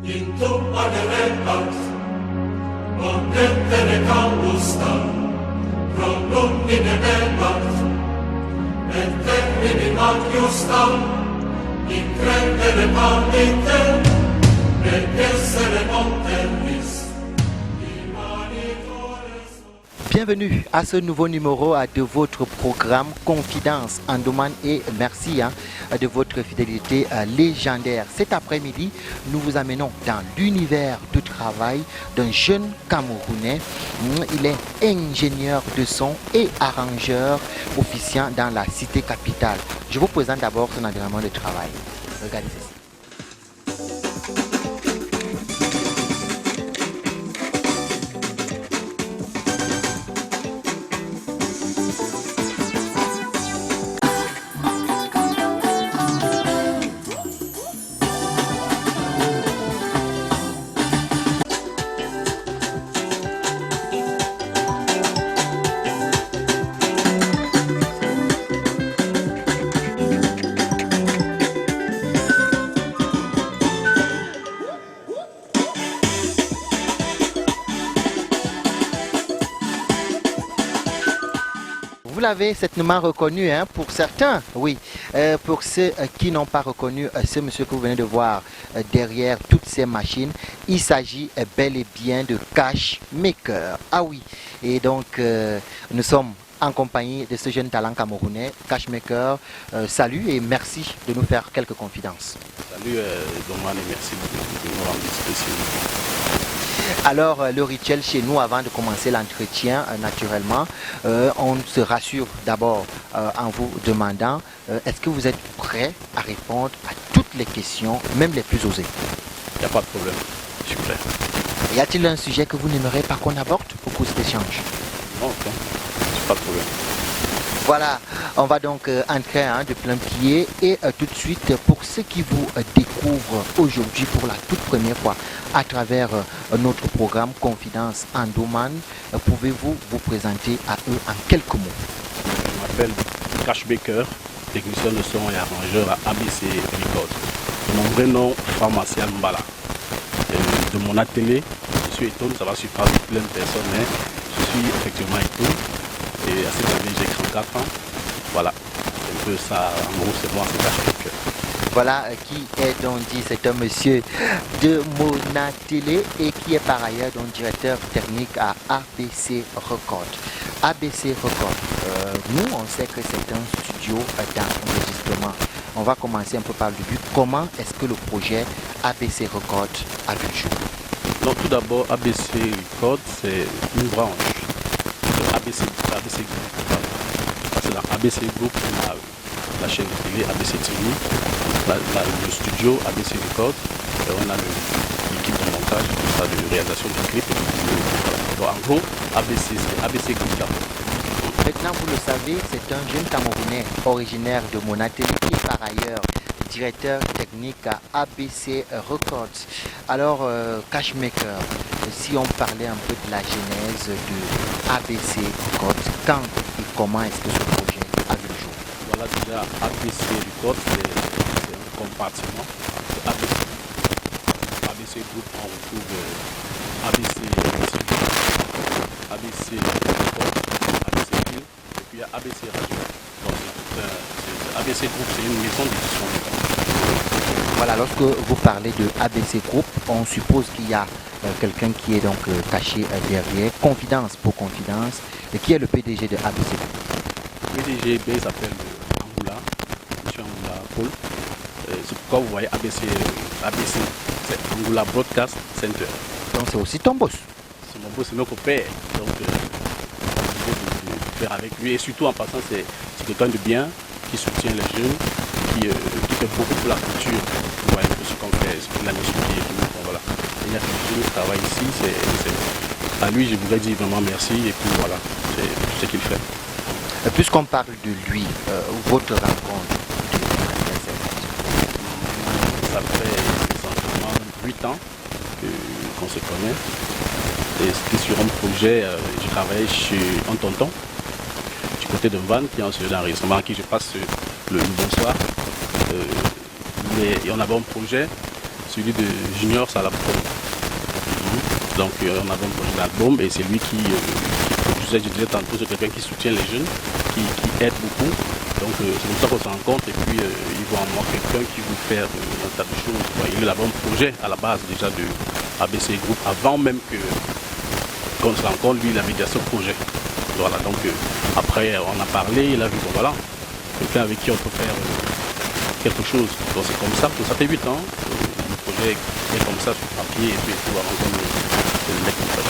Into aderetat, monettere causta, pro lumine vebat, et termini magiustam, incredere pandite, et essere monterris. Bienvenue à ce nouveau numéro de votre programme Confidence en Domane et merci de votre fidélité légendaire. Cet après-midi, nous vous amenons dans l'univers du travail d'un jeune Camerounais. Il est ingénieur de son et arrangeur officiant dans la cité capitale. Je vous présente d'abord son environnement de travail. Regardez ceci. Vous l'avez certainement reconnu, pour certains, oui. Pour ceux qui n'ont pas reconnu ce monsieur que vous venez de voir derrière toutes ces machines, il s'agit bel et bien de Cash Maker. Ah oui, et donc nous sommes en compagnie de ce jeune talent camerounais, Cash Maker. Salut et merci de nous faire quelques confidences. Salut Domane et merci de nous rendre disponibles. Alors le rituel chez nous avant de commencer l'entretien, naturellement, on se rassure d'abord en vous demandant est-ce que vous êtes prêt à répondre à toutes les questions, même les plus osées? Il n'y a pas de problème, je suis prêt. Y a-t-il un sujet que vous n'aimeriez pas qu'on aborde au cours de cet échange? Non, ok, pas de problème. Voilà, on va donc entrer de plein pied et tout de suite pour ceux qui vous découvrent aujourd'hui pour la toute première fois à travers notre programme Confidence en Domane, pouvez-vous vous présenter à eux en quelques mots? Je m'appelle Cash Baker, technicien de son et arrangeur à ABC Records. Mon vrai nom, Pharmacien Mbala. De mon atelier, je suis étonné, ça va surprendre plein de personnes, mais je suis effectivement étonné. Et à cette année, j'ai 34 ans. Voilà, c'est un peu ça. En gros, c'est moi, c'est Cash Baker. Voilà qui est donc dit, c'est un monsieur de mon atelier et qui est par ailleurs donc directeur technique à ABC Records. ABC Records, nous on sait que c'est un studio d'enregistrement. On va commencer un peu par le début. Comment est-ce que le projet ABC Records a vu le jour? Donc tout d'abord, ABC Records, c'est une branche de ABC Group. Parce que dans ABC Group, on a la chaîne de télé ABC TV, le studio ABC Records, et on a l'équipe de montage, de réalisation de clips. Donc en gros, ABC, c'est ABC Group d'abord. Maintenant, vous le savez, c'est un jeune Camerounais originaire de Monatel qui est par ailleurs directeur technique à ABC Records. Alors, Cash Maker, si on parlait un peu de la genèse de ABC Records, quand et comment est-ce que ce projet a vu le jour? Voilà, déjà ABC Records, c'est un compartiment de ABC. ABC Group, on retrouve ABC Records, ABC Film, et puis il y a ABC Radio. Donc ABC Group, c'est une maison d'édition. Voilà, lorsque vous parlez de ABC Group, on suppose qu'il y a quelqu'un qui est donc caché derrière. Confidence pour confidence. Et qui est le PDG de ABC Group? Le PDG s'appelle Angoula, M. Angoula Paul. C'est pourquoi vous voyez ABC, c'est Angoula Broadcast Center. Donc c'est aussi ton boss. C'est mon boss, c'est notre père. Donc de faire avec lui. Et surtout en passant, c'est quelqu'un de bien qui soutient les jeunes, qui fait beaucoup pour la culture. Vous voyez ce qu'on fait, la musique et tout. Donc, voilà. Il y a quelqu'un qui travaille ici. À lui, je voudrais dire vraiment merci. Et puis voilà, c'est tout ce qu'il fait. Puisqu'on parle de lui, votre rencontre, ça fait essentiellement 8 ans qu'on se connaît. Et c'était sur un projet, je travaillais chez un tonton, du côté de Vannes, qui est un studio d'enregistrement, à qui je passe le bonsoir. Mais on avait un projet celui de Junior Salapro. Donc on avait un projet d'album et c'est lui qui produisait, je disais tantôt, c'est quelqu'un qui soutient les jeunes, qui aide beaucoup. Donc c'est comme ça qu'on se rencontre et puis il voit en moi quelqu'un qui veut faire un tas de choses. Il avait un projet à la base déjà de ABC Group avant même qu'on se rencontre, lui il avait déjà ce projet. Voilà, donc après on a parlé, il a vu bon voilà, quelqu'un avec qui on peut faire quelque chose. Donc c'est comme ça fait 8 ans, le projet est comme ça sur papier et puis tout avant qu'on le mette en place.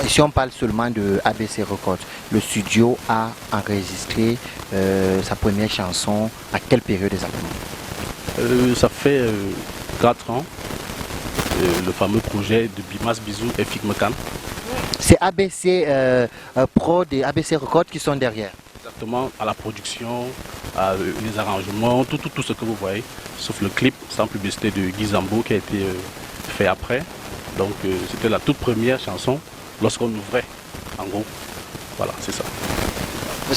Et si on parle seulement de ABC Records, le studio a enregistré sa première chanson à quelle période exactement? Ça fait 4 ans, le fameux projet de Bimas Bisou et Figmekan. C'est ABC Prod et ABC Records qui sont derrière. Exactement, à la production, les arrangements, tout ce que vous voyez, sauf le clip sans publicité de Gizambo qui a été fait après. Donc c'était la toute première chanson lorsqu'on ouvrait, en gros. Voilà, c'est ça.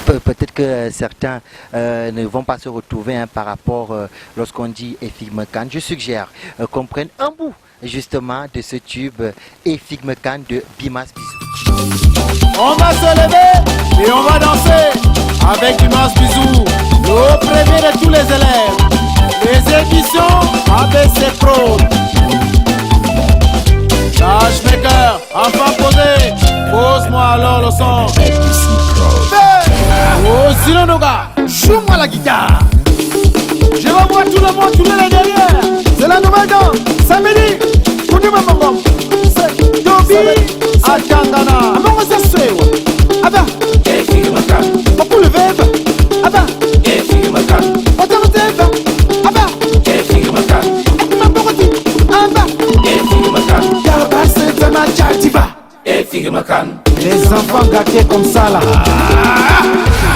Peut-être que certains ne vont pas se retrouver par rapport lorsqu'on dit Efigmekan. Je suggère qu'on prenne un bout justement de ce tube Efigmekan de Bimas Bisou. On va se lever et on va danser avec Bimas Bisou, le premier de tous les élèves. Les éditions ABC Pro. Tâche-maker, enfant posé, pose-moi alors le son. Oh Zilonoga, joue-moi la guitare. Je vais voir tout le monde tourner les derrière. C'est la nouvelle danse, samedi. Koudi Mamangom, c'est Tobi Atangana. Amongo Sassewa, Aba, Oku le Veba, Aba, Otaro Teba, Aba, Mambogoti, Aba, Yaba c'est Fema Chatiba. Les enfants gâtés comme ça là.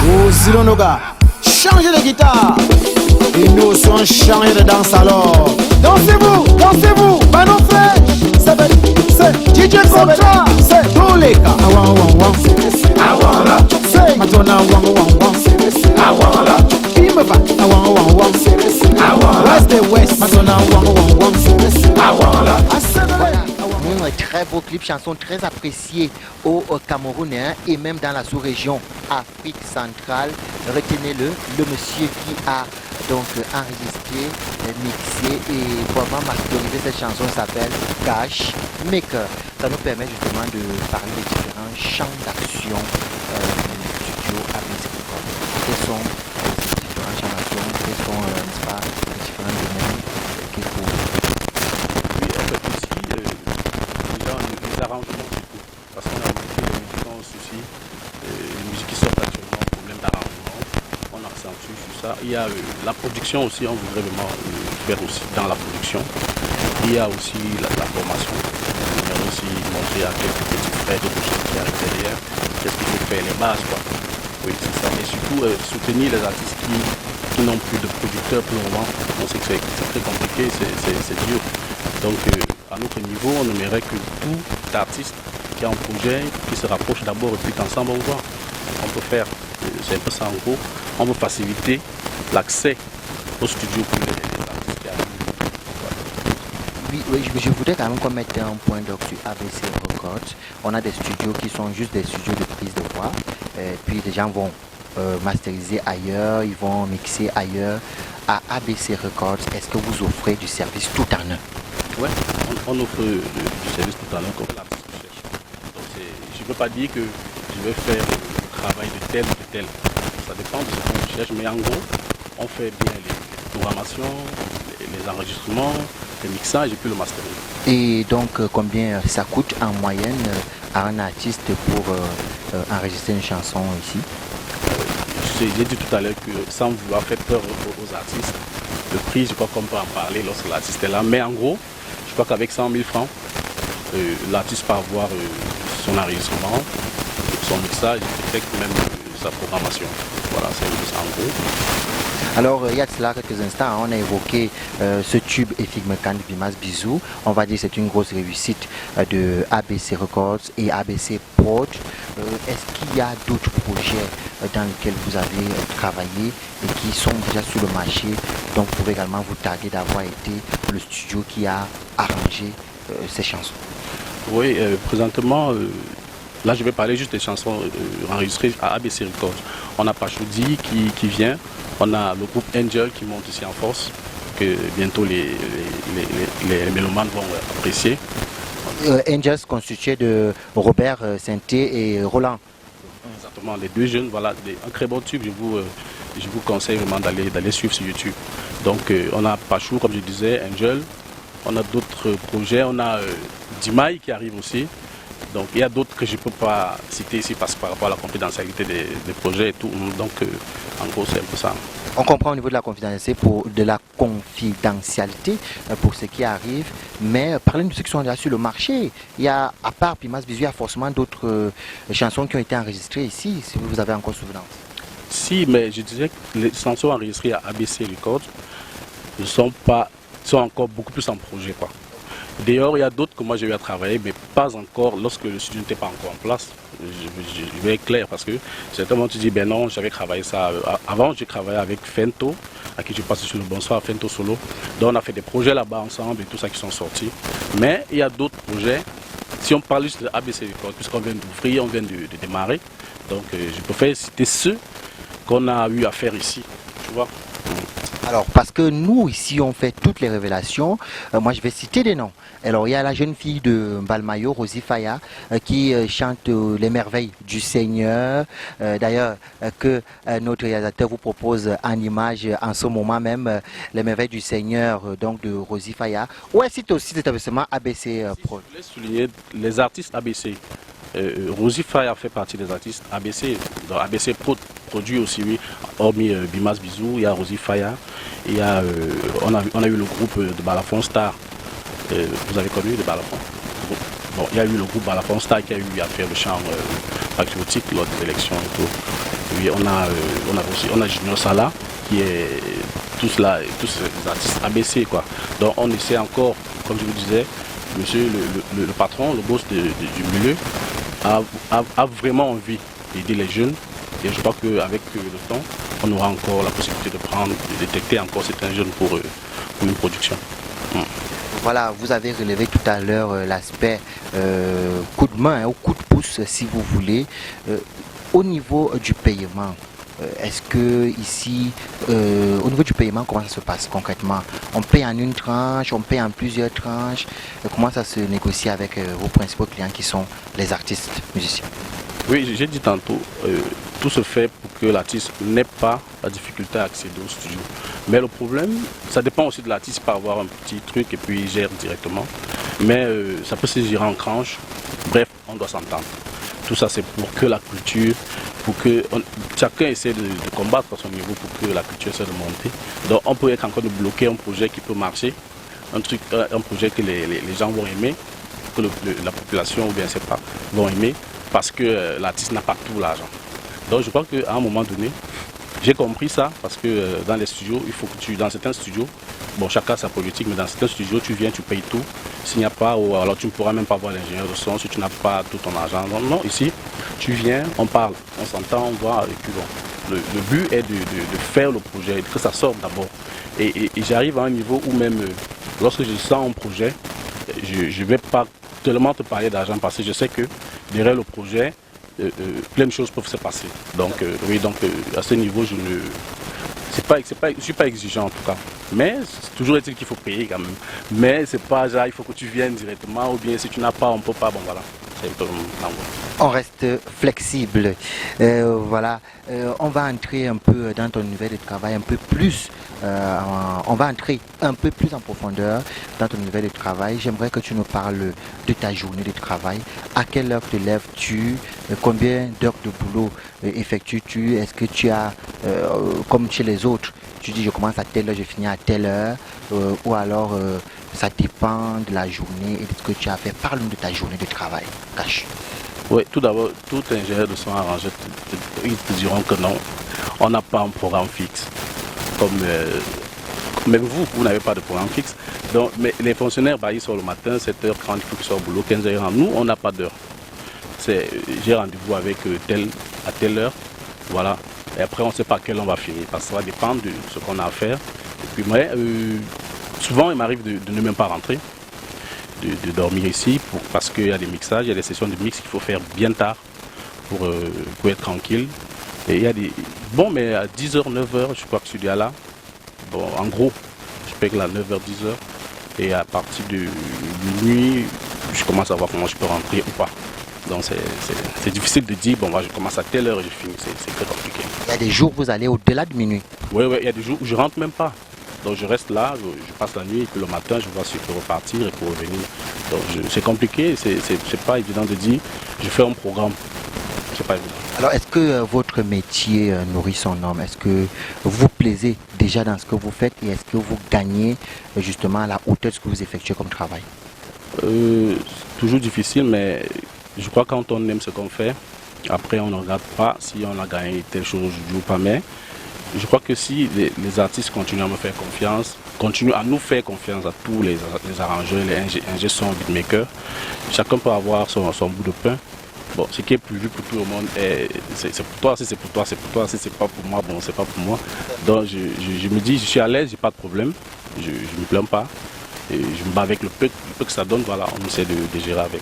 Oh Zilonoga, changez de guitare. Et nous sommes changés de danse alors. Dansez-vous, Manon Fresh. C'est DJ Contra, c'est Toleka. Awala, c'est Madonna Awala, Imeba Awala, West, Madonna Awala. Un très beau clip, chanson très appréciée au Cameroun et même dans la sous-région Afrique centrale. Retenez-le, le monsieur qui a donc enregistré, mixé et vraiment masterisé cette chanson s'appelle Cash Maker. Ça nous permet justement de parler des différents champs d'action du studio ABC Records. Quels sont ces différents champs d'action, quels sont n'est-ce pas, les différents domaines qu'il faut. Oui, en fait aussi, déjà les arrangements surtout, parce qu'on a remarqué les musiques ont un souci, les musiques qui sortent actuellement, problème d'arrangement, on accentue sur ça. Il y a la production aussi, on voudrait vraiment faire aussi dans la production. Il y a aussi la formation, on a aussi montrer à quelques petits frères d'autres choses qui arrivent derrière, qu'est-ce qu'il faut faire, les bases quoi. Oui, c'est ça. Et surtout soutenir les artistes qui n'ont plus de producteurs pour le moment. On sait que c'est très compliqué, c'est dur. Donc à notre niveau, on aimerait que tout artiste qui a un projet, qui se rapproche d'abord et puis qu'ensemble on voit. On peut faire, c'est un peu ça en gros, on veut faciliter l'accès au studio pour les artistes qui arrivent. Oui, je voudrais quand même qu'on mette un point d'orgue sur ABC Records. On a des studios qui sont juste des studios de prise de voix. Puis les gens vont masteriser ailleurs, ils vont mixer ailleurs. À ABC Records, est-ce que vous offrez du service tout en un? Oui, on offre du service tout en un comme l'artiste cherche. Donc je ne peux pas dire que je vais faire le travail de tel ou de tel. Ça dépend de ce qu'on cherche, mais en gros, on fait bien les programmations, les enregistrements, les mixages et puis le mastering. Et donc, combien ça coûte en moyenne à un artiste pour enregistrer une chanson ici? J'ai dit tout à l'heure que sans vouloir faire peur aux artistes, le prix, je crois qu'on peut en parler lorsque l'artiste est là. Mais en gros, je crois qu'avec 100 000 francs, l'artiste peut avoir son enregistrement, son mixage et peut-être même sa programmation. Voilà, c'est en gros. Alors, il y a de cela quelques instants, on a évoqué ce tube Efigmekan de Bimas Bisou. On va dire que c'est une grosse réussite de ABC Records et ABC Prod. Est-ce qu'il y a d'autres projets dans lesquels vous avez travaillé et qui sont déjà sur le marché? Donc, vous pouvez également vous targuer d'avoir été le studio qui a arrangé ces chansons. Oui, présentement, là je vais parler juste des chansons enregistrées à ABC Records. On a Pachoudi qui vient, on a le groupe Angel qui monte ici en force, que bientôt les mélomanes vont apprécier. Angels constitué de Robert Sainté et Roland. Exactement, les deux jeunes, voilà, un très bon tube, je vous conseille vraiment d'aller suivre sur YouTube. Donc on a Pachou, comme je disais, Angel, on a d'autres projets, on a Dimaï qui arrive aussi. Donc il y a d'autres que je ne peux pas citer ici parce que par rapport à la confidentialité des projets et tout. Donc en gros c'est un peu ça. On comprend au niveau de la confidentialité pour ce qui arrive, mais parlez de ceux qui sont déjà sur le marché. Il y a, à part Bimas Bisou, il y a forcément d'autres chansons qui ont été enregistrées ici, si vous avez encore souvenance. Si, mais je disais que les chansons enregistrées à ABC Records sont encore beaucoup plus en projet, quoi. D'ailleurs, il y a d'autres que moi j'ai eu à travailler, mais pas encore lorsque le studio n'était pas encore en place. Je vais être clair parce que certainement tu dis, ben non, j'avais travaillé ça. Avant, j'ai travaillé avec Fento, à qui je passe sur le bonsoir, Fento Solo. Donc on a fait des projets là-bas ensemble et tout ça qui sont sortis. Mais il y a d'autres projets. Si on parle juste de ABC Records, puisqu'on vient d'ouvrir, on vient de démarrer. Donc je préfère citer ceux qu'on a eu à faire ici. Tu vois. Alors, parce que nous, ici, on fait toutes les révélations. Moi, je vais citer des noms. Alors, il y a la jeune fille de Balmayo, Rosie Faya, qui chante les merveilles du Seigneur. D'ailleurs, que notre réalisateur vous propose en image en ce moment même, les merveilles du Seigneur, donc de Rosie Faya. Ouais, c'est aussi l'établissement ABC Pro. Je voulais souligner les artistes ABC. Rosie Faya fait partie des artistes ABC. Dans ABC produit aussi, oui. Hormis Bimas Bisou, il y a Rosie Faya. Il y a, on a eu le groupe de Balafon Star. Vous avez connu le Balafon? Bon, il y a eu le groupe Balafon Star qui a eu à faire le chant patriotique lors des élections et tout. Oui, on a Junior Sala qui est tous les artistes ABC, quoi. Donc on essaie encore, comme je vous disais, monsieur le patron, le boss du milieu a vraiment envie d'aider les jeunes. Et je crois qu'avec le temps, on aura encore la possibilité de détecter encore certains jeunes pour une production. Voilà, vous avez relevé tout à l'heure l'aspect coup de main ou coup de pouce, si vous voulez. Au niveau du paiement, est-ce que ici, au niveau du paiement, comment ça se passe concrètement? On paye en une tranche, on paye en plusieurs tranches. Comment ça se négocie avec vos principaux clients qui sont les artistes musiciens? Oui, j'ai dit tantôt, tout se fait pour que l'artiste n'ait pas la difficulté à accéder au studio. Mais le problème, ça dépend aussi de l'artiste, par avoir un petit truc et puis il gère directement. Mais ça peut se gérer en tranche. Bref, on doit s'entendre. Tout ça, c'est pour que la culture, pour que chacun essaie de combattre à son niveau pour que la culture essaie de monter. Donc on peut être en train de bloquer un projet qui peut marcher, un projet que les gens vont aimer, que la population ou bien c'est pas vont aimer, parce que l'artiste n'a pas tout l'argent. Donc je crois qu'à un moment donné, j'ai compris ça parce que dans les studios, il faut que dans certains studios, bon chacun a sa politique, mais dans certains studios, tu viens, tu payes tout. S'il n'y a pas, ou alors tu ne pourras même pas voir l'ingénieur de son si tu n'as pas tout ton argent. Non, non, ici, tu viens, on parle, on s'entend, on voit, et puis bon. Le but est de faire le projet, que ça sorte d'abord. Et j'arrive à un niveau où même, lorsque je sens un projet, je ne vais pas tellement te parler d'argent parce que je sais que derrière le projet, plein de choses peuvent se passer. Donc, oui, donc à ce niveau, je ne suis pas exigeant en tout cas. Mais toujours est-il qu'il faut payer quand même. Mais c'est pas genre il faut que tu viennes directement ou bien si tu n'as pas, on ne peut pas. Bon voilà. On reste flexible. Voilà. On va entrer un peu dans ton univers de travail, un peu plus. On va entrer un peu plus en profondeur dans ton univers de travail. J'aimerais que tu nous parles de ta journée de travail. À quelle heure te lèves-tu? Combien d'heures de boulot effectues-tu? Est-ce que tu as, comme chez les autres, tu dis je commence à telle heure, je finis à telle heure, ou alors ça dépend de la journée et de ce que tu as fait. Parle-nous de ta journée de travail. Cache. Oui, tout d'abord, tout ingénieur de son arrangeur, ils te diront que non, on n'a pas un programme fixe. même vous n'avez pas de programme fixe. Donc, mais les fonctionnaires, ils sont le matin, 7h30, il faut qu'ils soient au boulot, 15h. Nous, on n'a pas d'heure. J'ai rendez-vous avec tel à telle heure, voilà. Et après, on ne sait pas à quelle heure on va finir, parce que ça va dépendre de ce qu'on a à faire. Et puis, souvent, il m'arrive de ne même pas rentrer, de dormir ici, parce qu'il y a des mixages, il y a des sessions de mix qu'il faut faire bien tard pour être tranquille. Et il y a des... Bon, mais à 10h, 9h, je crois que je suis là. Bon, en gros, je paye là 9h, 10h. Et à partir de minuit, je commence à voir comment je peux rentrer ou pas. Donc c'est difficile de dire, bon, je commence à telle heure et je finis. C'est très compliqué. Il y a des jours où vous allez au-delà de minuit. Oui, il y a des jours où je rentre même pas. Donc je reste là, je passe la nuit et puis le matin, je vois si je peux repartir et pour revenir. Donc c'est compliqué, c'est pas évident de dire, je fais un programme. C'est pas évident. Alors, est-ce que votre métier nourrit son homme? Est-ce que vous vous plaisez déjà dans ce que vous faites et est-ce que vous gagnez justement à la hauteur de ce que vous effectuez comme travail? Toujours difficile, mais je crois que quand on aime ce qu'on fait, après on ne regarde pas si on a gagné telle chose aujourd'hui ou pas. Mais je crois que si les artistes continuent à me faire confiance, continuent à nous faire confiance, à tous les arrangeurs, les ingé son, beatmakers, chacun peut avoir son bout de pain. Bon, ce qui est prévu pour tout le monde, c'est pour toi, si c'est pour toi, c'est pour toi, si c'est pas pour moi, bon, c'est pas pour moi. Donc je me dis, je suis à l'aise, j'ai pas de problème, je ne me plains pas. Et je me bats avec le peu que ça donne, voilà, on essaie de gérer avec.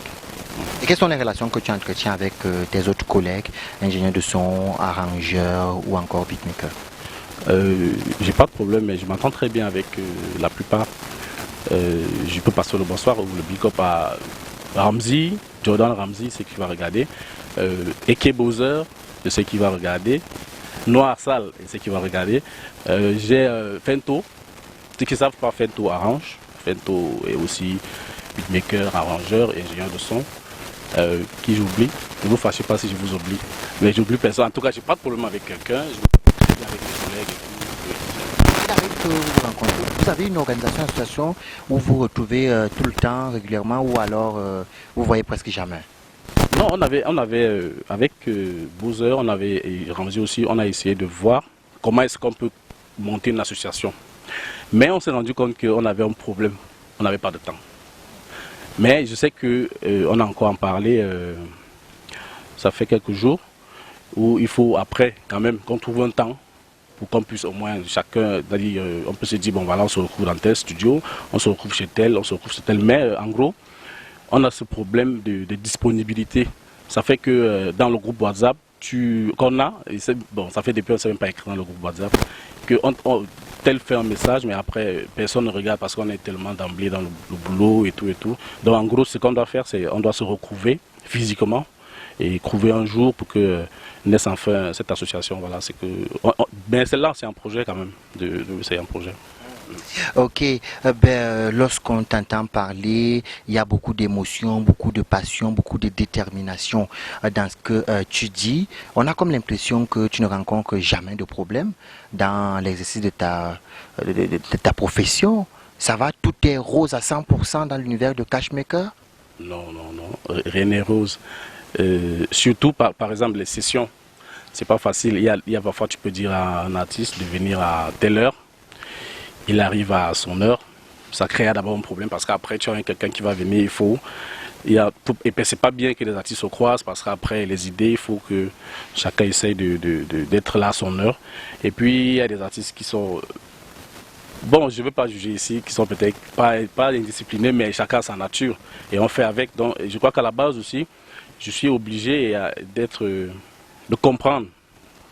Et quelles sont les relations que tu entretiens avec tes autres collègues, ingénieurs de son, arrangeurs ou encore beatmakers? J'ai pas de problème, mais je m'entends très bien avec la plupart. Je peux passer le bonsoir ou le big up à Ramsey, Jordan Ramsey, c'est qui va regarder. Eke Bowser, je sais qui va regarder. Noir Sal, c'est qui va regarder. J'ai Fento, ceux qui ne savent pas, Fento arrange. Fento est aussi beatmaker, arrangeur et ingénieur de son. Qui j'oublie. Ne vous fâchez pas si je vous oublie. Mais j'oublie personne. En tout cas, j'ai pas de problème avec quelqu'un. Je me très bien avec mes collègues et tout. Il arrive que vous vous rencontrez. Vous avez une organisation, une association où vous vous retrouvez tout le temps, régulièrement, ou alors vous voyez presque jamais? Non, on avait avec Bowser, on avait et Ramsey aussi, on a essayé de voir comment est-ce qu'on peut monter une association. Mais on s'est rendu compte qu'on avait un problème, on n'avait pas de temps. Mais je sais qu'on a encore en parlé, ça fait quelques jours, où il faut après quand même qu'on trouve un temps pour qu'on puisse au moins chacun, c'est-à-dire on peut se dire, bon voilà, on se retrouve dans tel studio, on se retrouve chez tel, on se retrouve chez tel, mais en gros, on a ce problème de disponibilité. Ça fait que dans le groupe WhatsApp, qu'on a, bon, ça fait depuis on ne sait même pas écrire dans le groupe WhatsApp, que tel fait un message, mais après personne ne regarde parce qu'on est tellement d'emblée dans le boulot et tout et tout. Donc en gros, ce qu'on doit faire, c'est on doit se retrouver physiquement et trouver un jour pour que naisse enfin cette association. Voilà, c'est que, mais celle-là, c'est un projet quand même, c'est un projet. Ok, lorsqu'on t'entend parler, il y a beaucoup d'émotions, beaucoup de passion, beaucoup de détermination dans ce que tu dis. On a comme l'impression que tu ne rencontres jamais de problème dans l'exercice de ta profession. Ça va, tout est rose à 100% dans l'univers de Cashmaker? Non, rien n'est rose. Surtout par exemple les sessions, c'est pas facile. Il y a parfois tu peux dire à un artiste de venir à telle heure. Il arrive à son heure, ça crée d'abord un problème parce qu'après tu as quelqu'un qui va venir, et puis c'est pas bien que les artistes se croisent parce qu'après les idées, il faut que chacun essaye d'être là à son heure. Et puis il y a des artistes qui sont, bon je ne veux pas juger ici, qui sont peut-être pas indisciplinés, mais chacun a sa nature et on fait avec. Donc je crois qu'à la base aussi, je suis obligé de comprendre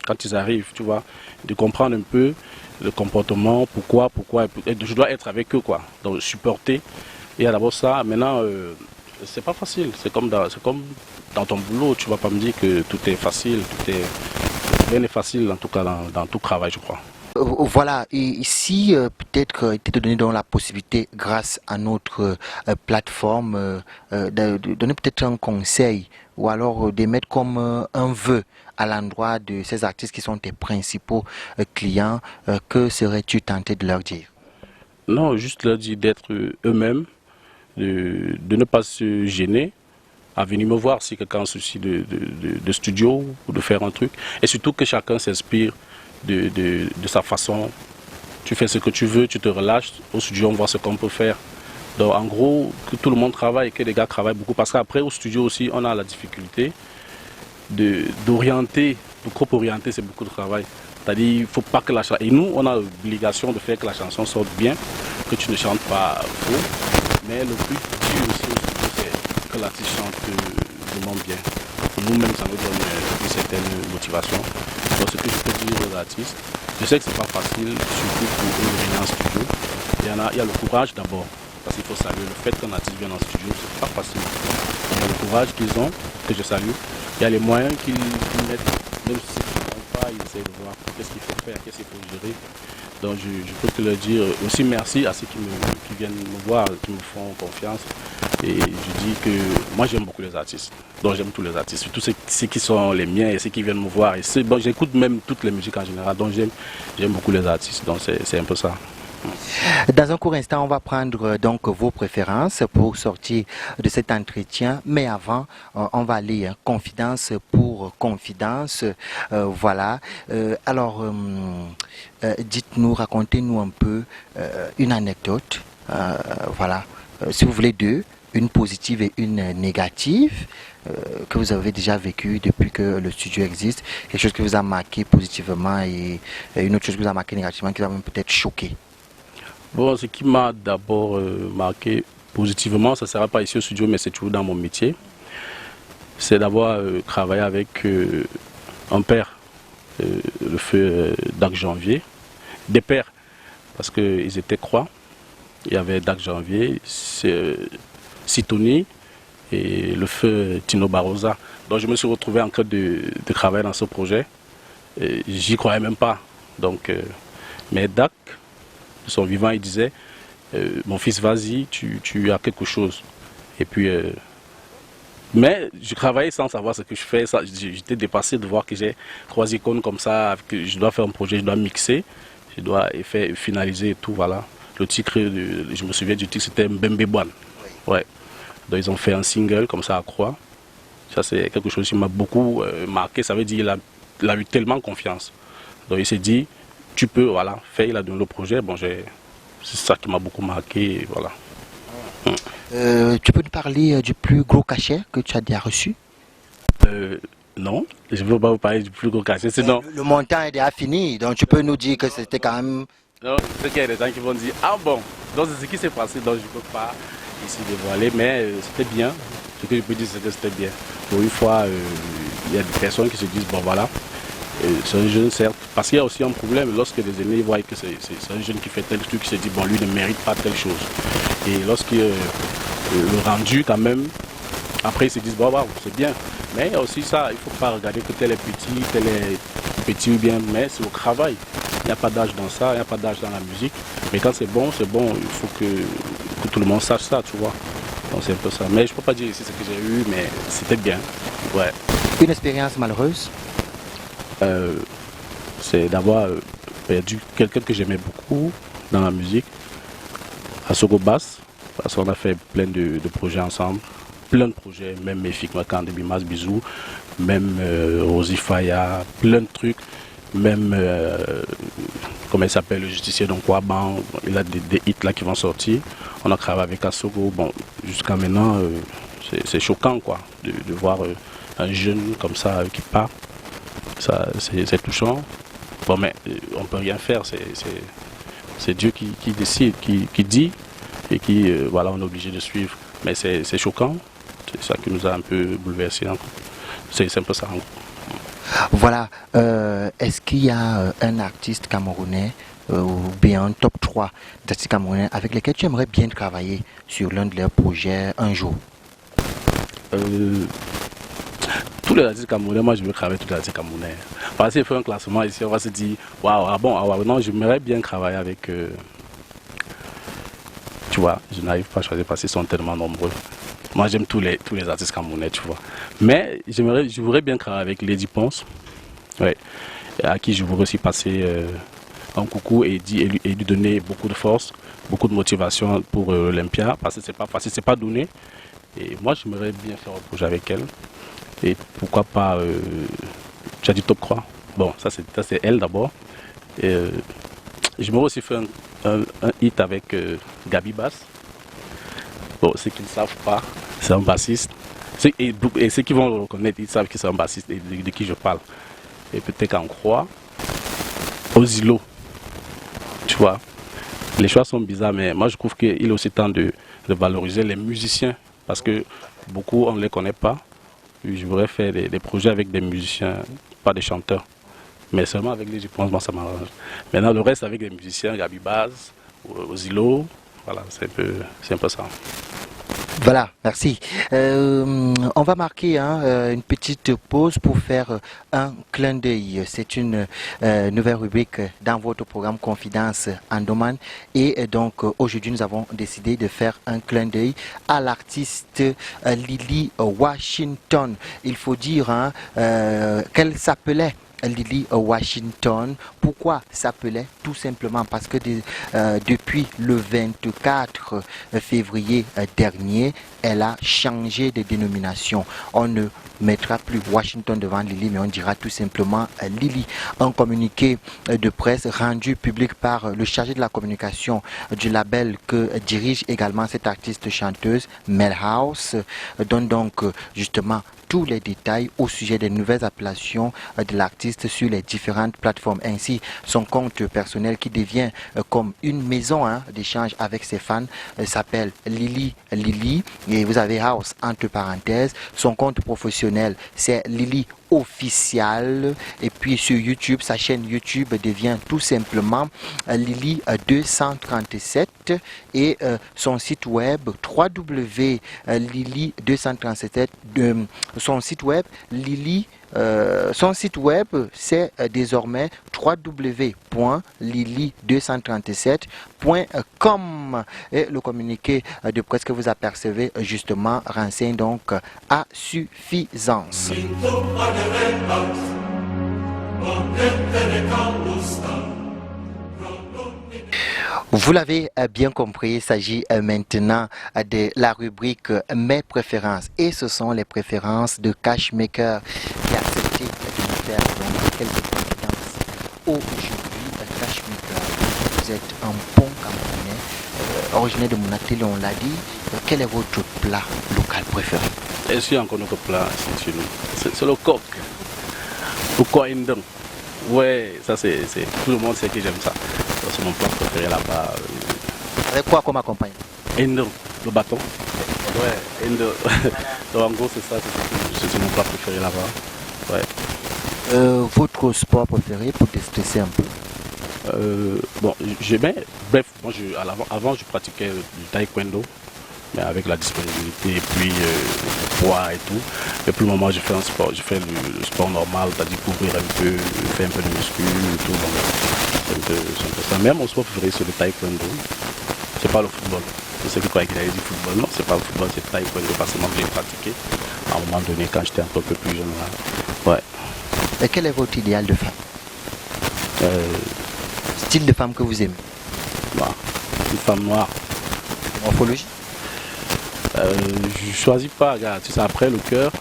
quand ils arrivent, tu vois, de comprendre un peu le comportement, pourquoi, et je dois être avec eux, quoi. Donc supporter. Il y a d'abord ça. Maintenant, c'est pas facile. C'est comme dans ton boulot. Tu vas pas me dire que tout est facile, rien n'est facile en tout cas dans tout travail, je crois. Voilà, et ici, peut-être était de donner donc la possibilité, grâce à notre plateforme, de donner peut-être un conseil ou alors d'émettre comme un vœu à l'endroit de ces artistes qui sont tes principaux clients, que serais-tu tenté de leur dire? Non, juste leur dire d'être eux-mêmes, de ne pas se gêner à venir me voir si quelqu'un a un souci de studio ou de faire un truc. Et surtout que chacun s'inspire de sa façon tu fais ce que tu veux, tu te relâches. Au studio, on voit ce qu'on peut faire. Donc en gros, que tout le monde travaille, que les gars travaillent beaucoup. Parce qu'après, au studio aussi, on a la difficulté d'orienter, de trop orienter, c'est beaucoup de travail. C'est-à-dire, il ne faut pas que la chanson... Et nous, on a l'obligation de faire que la chanson sorte bien, que tu ne chantes pas faux. Mais le plus dur aussi au studio, c'est que l'artiste chante vraiment bien. Et nous-mêmes, ça nous donne une certaine motivation. Donc ce que je peux dire aux artistes, je sais que c'est pas facile, surtout pour eux de venir en studio. Il y a le courage d'abord, parce qu'il faut saluer le fait qu'un artiste vienne en studio, c'est pas facile. Il y a le courage qu'ils ont, que je salue. Il y a les moyens qu'ils mettent, même si ils ne font pas, ils essayent de voir qu'est-ce qu'il faut faire, qu'est-ce qu'il faut gérer. Donc je peux te le dire aussi, merci à ceux qui viennent me voir, qui me font confiance. Et je dis que moi j'aime beaucoup les artistes. Donc j'aime tous les artistes, surtout ceux qui sont les miens et ceux qui viennent me voir. Et bon, j'écoute même toutes les musiques en général, donc j'aime beaucoup les artistes. Donc c'est un peu ça. Dans un court instant, on va prendre donc vos préférences pour sortir de cet entretien. Mais avant, on va aller confidence pour confidence. Voilà. Alors, dites-nous, racontez-nous un peu une anecdote. Voilà. Si vous voulez deux, une positive et une négative que vous avez déjà vécu depuis que le studio existe. Quelque chose qui vous a marqué positivement et une autre chose qui vous a marqué négativement, qui vous a même peut-être choqué. Bon, ce qui m'a d'abord marqué positivement, ça ne sera pas ici au studio, mais c'est toujours dans mon métier, c'est d'avoir travaillé avec un père, le feu Dac Janvier, des pères, parce qu'ils étaient croix. Il y avait Dac Janvier, Sitoni et le feu Tino Barrosa. Donc je me suis retrouvé en train de travailler dans ce projet. J'y croyais même pas. Donc, mais Dac, de son vivant, il disait mon fils, vas-y, tu as quelque chose. Et puis, mais je travaillais sans savoir ce que je fais. J'étais dépassé de voir que j'ai 3 icônes comme ça, que je dois faire un projet, je dois mixer, je dois finaliser et tout, voilà. Le titre, je me souviens du titre, c'était Mbembe Boine. Ouais. Donc ils ont fait un single comme ça à Croix. Ça c'est quelque chose qui m'a beaucoup marqué. Ça veut dire qu'il a eu tellement confiance. Donc il s'est dit, tu peux, voilà, faire, il a donné le projet. Bon, c'est ça qui m'a beaucoup marqué, voilà. Tu peux nous parler du plus gros cachet que tu as déjà reçu? Non, je ne veux pas vous parler du plus gros cachet. Sinon... Le montant est déjà fini, donc tu peux nous dire que c'était quand même... Non, c'est qu'il y a des gens qui vont dire, ah bon, donc c'est ce qui s'est passé, donc je ne peux pas ici dévoiler, mais c'était bien. Ce que je peux dire, c'est que c'était bien. Pour une fois, il y a des personnes qui se disent, bon voilà, c'est un jeune certes, parce qu'il y a aussi un problème, lorsque les aînés voient que c'est un jeune qui fait tel truc, qui se dit, bon lui ne mérite pas telle chose. Et lorsque le rendu quand même, après ils se disent, bon wow, c'est bien. Mais il y a aussi ça, il ne faut pas regarder que tel est petit ou bien, mais c'est au travail. Il n'y a pas d'âge dans ça, il n'y a pas d'âge dans la musique. Mais quand c'est bon, il faut que tout le monde sache ça, tu vois. Donc c'est un peu ça. Mais je ne peux pas dire ici ce que j'ai eu, mais c'était bien. Ouais. Une expérience malheureuse? C'est d'avoir perdu quelqu'un que j'aimais beaucoup dans la musique, à Sogo Bass, parce qu'on a fait plein de projets ensemble. Plein de projets, même Mefik Makan de Bimas Bisou, même Rosie Faya, plein de trucs, même comment il s'appelle, le justicier d'Onkwaban, il a des hits là qui vont sortir. On a travaillé avec Asogo, bon, jusqu'à maintenant, c'est choquant quoi, de voir un jeune comme ça qui part, c'est touchant. Bon, mais on ne peut rien faire, c'est Dieu qui décide, qui dit, et qui, voilà, on est obligé de suivre. Mais c'est choquant. C'est ça qui nous a un peu bouleversé. C'est un peu ça. Voilà. Est-ce qu'il y a un artiste camerounais ou bien un top 3 d'artistes camerounais avec lesquels tu aimerais bien travailler sur l'un de leurs projets un jour? Tous les artistes camerounais, moi je veux travailler avec tous les artistes camerounais. Parce qu'il faut un classement ici, on va se dire, waouh, ah bon, non, j'aimerais bien travailler avec. Tu vois, je n'arrive pas à choisir parce qu'ils sont tellement nombreux. Moi j'aime tous les artistes camerounais, tu vois. Mais je voudrais bien travailler avec Lady Ponce, ouais, à qui je voudrais aussi passer un coucou et lui donner beaucoup de force, beaucoup de motivation pour Olympia, parce que c'est pas facile, c'est pas donné. Et moi j'aimerais bien faire un projet avec elle. Et pourquoi pas, tu as dit Top Croix. Bon, ça c'est elle d'abord. J'aimerais aussi faire un hit avec Gabi Bass. Bon, ceux qui ne savent pas, c'est un bassiste. Et ceux qui vont le reconnaître, ils savent que c'est un bassiste et de qui je parle. Et peut-être qu'en croix, Osilo. Tu vois, les choix sont bizarres, mais moi je trouve qu'il est aussi temps de valoriser les musiciens parce que beaucoup on ne les connaît pas. Je voudrais faire des projets avec des musiciens, pas des chanteurs, mais seulement avec les pense moi ça m'arrange. Maintenant le reste avec des musiciens, Gabi Baz, Osilo, voilà, c'est un peu ça. Voilà, merci. On va marquer une petite pause pour faire un clin d'œil. C'est une nouvelle rubrique dans votre programme Confidence Andoman. Et donc aujourd'hui, nous avons décidé de faire un clin d'œil à l'artiste Lily Washington. Il faut dire qu'elle s'appelait Lily Washington. Pourquoi s'appelait? Tout simplement parce que depuis le 24 février dernier, elle a changé de dénomination. On ne mettra plus Washington devant Lily, mais on dira tout simplement Lily. Un communiqué de presse rendu public par le chargé de la communication du label que dirige également cette artiste chanteuse, Melhouse, donne donc justement tous les détails au sujet des nouvelles appellations de l'artiste sur les différentes plateformes. Ainsi, son compte personnel qui devient comme une maison d'échange avec ses fans s'appelle Lily. Et vous avez House entre parenthèses. Son compte professionnel, c'est Lily official. Et puis sur YouTube, sa chaîne YouTube devient tout simplement Lily 237 et son site web www.lily 237 son site web Lily son site web c'est désormais www.lily237.com et le communiqué de presse que vous apercevez justement renseigne donc à suffisance. Vous l'avez bien compris, il s'agit maintenant de la rubrique Mes préférences. Et ce sont les préférences de Cashmaker qui a accepté de nous faire donc quelques confidences. Aujourd'hui, Cashmaker, vous êtes un bon Camerounais, originaire de Monatel, on l'a dit. Quel est votre plat local préféré? Et si encore notre plat, c'est le coq. Le coq indien. Ouais, ça c'est tout le monde sait que j'aime ça. C'est mon plat préféré là-bas. Avec quoi comme accompagnement? Indien, le bâton. Ouais, indien. Donc en gros c'est ça, c'est mon plat préféré là-bas. Ouais. Votre sport préféré pour déstresser un peu? Bon, avant je pratiquais du taekwondo, mais avec la disponibilité et puis le poids et tout. Et pour le moment, je fais un sport, je fais le sport normal, c'est-à-dire courir un peu, faire un peu de muscu et tout. Donc, c'est un peu ça. Même mon sport préféré, c'est le taekwondo. C'est pas le football. Je sais que quand il a dit football, non, c'est pas le football, c'est le taekwondo parce que moi j'ai pratiqué à un moment donné quand j'étais un peu plus jeune. Là. Ouais. Et quel est votre idéal de femme? Style de femme que vous aimez? Noire. Une femme noire. Morphologie? Je choisis pas, regarde, tu sais, après le cœur,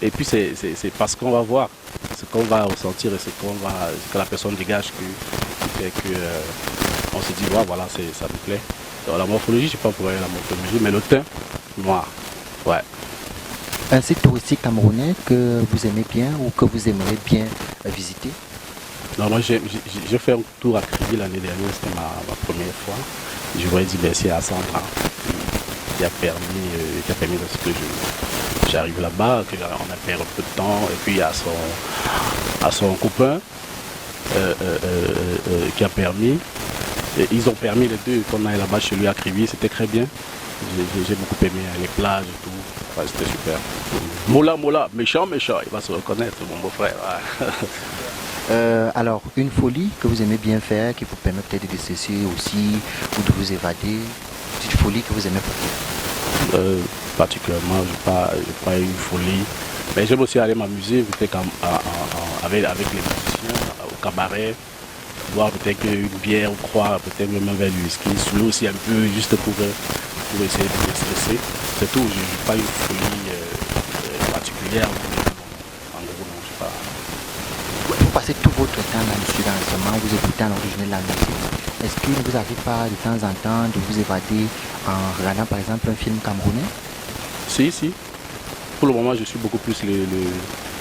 et puis c'est parce qu'on va voir, ce qu'on va ressentir et ce que la personne dégage qui fait que on se dit ouais, voilà, ça me plaît. Donc, la morphologie, je sais pas pour la morphologie, mais le teint noir, ouais. Un site touristique camerounais que vous aimez bien ou que vous aimeriez bien visiter? Non, moi j'ai fait un tour à Kribi l'année dernière, c'était ma première fois. Je voudrais dire merci à Sandra qui a permis de ce que j'arrive là-bas, qu'on a perdu un peu de temps, et puis à son copain qui a permis. Et ils ont permis les deux qu'on aille là-bas chez lui à Kribi, c'était très bien. J'ai beaucoup aimé les plages et tout, ouais, c'était super. Mola, méchant, il va se reconnaître, mon beau-frère. Ouais. Alors, une folie que vous aimez bien faire, qui vous permet peut-être de déstresser aussi, ou de vous évader, une petite folie que vous aimez faire? Particulièrement, je n'ai pas une folie, mais j'aime aussi aller m'amuser peut-être avec les musiciens, au cabaret, boire peut-être une bière ou croire, peut-être même un verre de whisky, saouler aussi un peu, juste pour essayer de me déstresser. C'est tout, je n'ai pas une folie particulière, en gros, non, je sais pas. Vous passez tout votre votre temps là-dessus en ce moment, vous écoutez en original la musique, est-ce qu'il ne vous arrive pas de temps en temps de vous évader en regardant par exemple un film camerounais? Si, si. Pour le moment, je suis beaucoup plus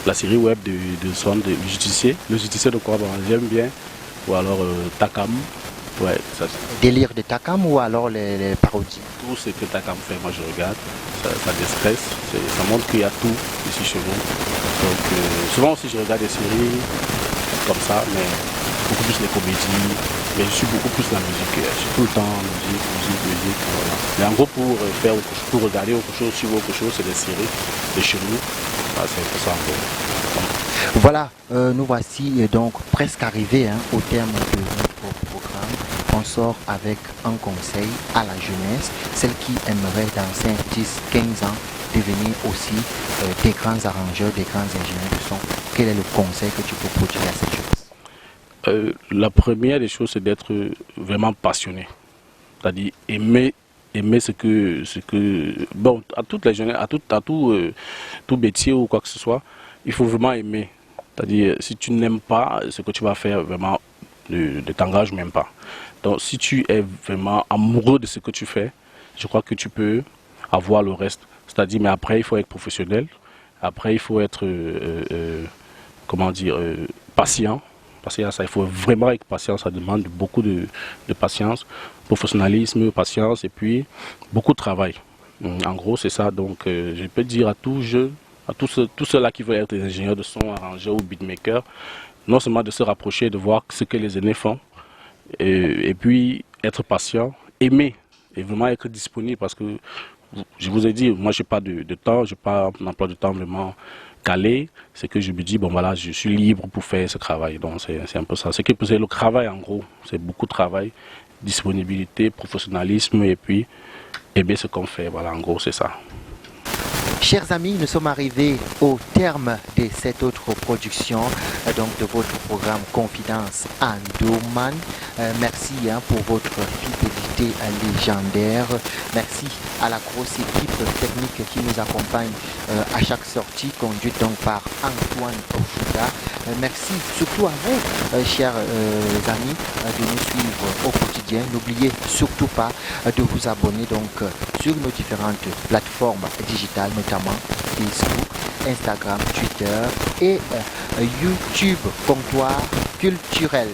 la série web de son de Justicier. Le Justicier de quoi j'aime bien. Ou alors Takam. Ouais, ça, Délire de Takam ou alors les parodies? tout ce que Takam fait, moi je regarde. Ça déstresse. Ça montre qu'il y a tout ici chez nous. Donc souvent aussi je regarde des séries comme ça, mais beaucoup plus les comédies. Mais je suis beaucoup plus la musique. Je suis tout le temps musique. Voilà. Mais en gros, pour regarder autre chose, suivre autre chose, c'est des séries de chez nous. Ah, c'est un peu ça en gros. Voilà, nous voici donc presque arrivés au terme de notre programme. On sort avec un conseil à la jeunesse, celle qui aimerait dans 5, 10, 15 ans devenir aussi des grands arrangeurs, des grands ingénieurs de son. Quel est le conseil que tu peux produire à cette jeunesse? La première des choses, c'est d'être vraiment passionné. C'est-à-dire aimer ce que bon, à toutes les jeunesses, à tout métier ou quoi que ce soit, il faut vraiment aimer. C'est-à-dire, si tu n'aimes pas ce que tu vas faire, vraiment, ne t'engage même pas. Donc, si tu es vraiment amoureux de ce que tu fais, je crois que tu peux avoir le reste. C'est-à-dire, mais après, il faut être professionnel. Après, il faut être, patient. Parce que ça, il faut vraiment être patient. Ça demande beaucoup de patience, professionnalisme, patience et puis beaucoup de travail. En gros, c'est ça. Donc, je peux dire à tout jeune, à tous ceux-là qui veulent être des ingénieurs de son, arrangeurs ou beatmakers, non seulement de se rapprocher, de voir ce que les aînés font, et puis être patient, aimer, et vraiment être disponible, parce que je vous ai dit, moi j'ai pas de temps, j'ai pas un emploi de temps vraiment calé, c'est que je me dis, bon voilà, je suis libre pour faire ce travail, donc c'est un peu ça. C'est le travail en gros, c'est beaucoup de travail, disponibilité, professionnalisme, et puis aimer ce qu'on fait, voilà, en gros c'est ça. Chers amis, nous sommes arrivés au terme de cette autre production donc de votre programme Confidence Andoman. Merci pour votre fidélité légendaire. Merci à la grosse équipe technique qui nous accompagne à chaque sortie, conduite donc par Antoine Ofuda. Merci surtout à vous, chers amis, de nous suivre au quotidien. N'oubliez surtout pas de vous abonner donc sur nos différentes plateformes digitales, notamment Facebook, Instagram, Twitter et YouTube, comptoir culturel.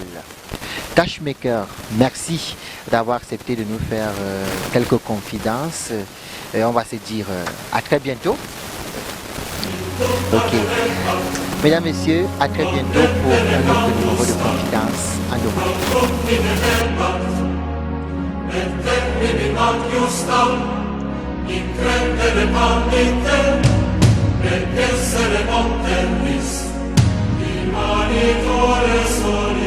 Tashmaker, merci d'avoir accepté de nous faire quelques confidences. Et on va se dire à très bientôt. Ok. Mesdames, Messieurs, à très bientôt pour un autre numéro de Confidence Andoman. Incredere pandite, ed essere monterris, imanitore soli.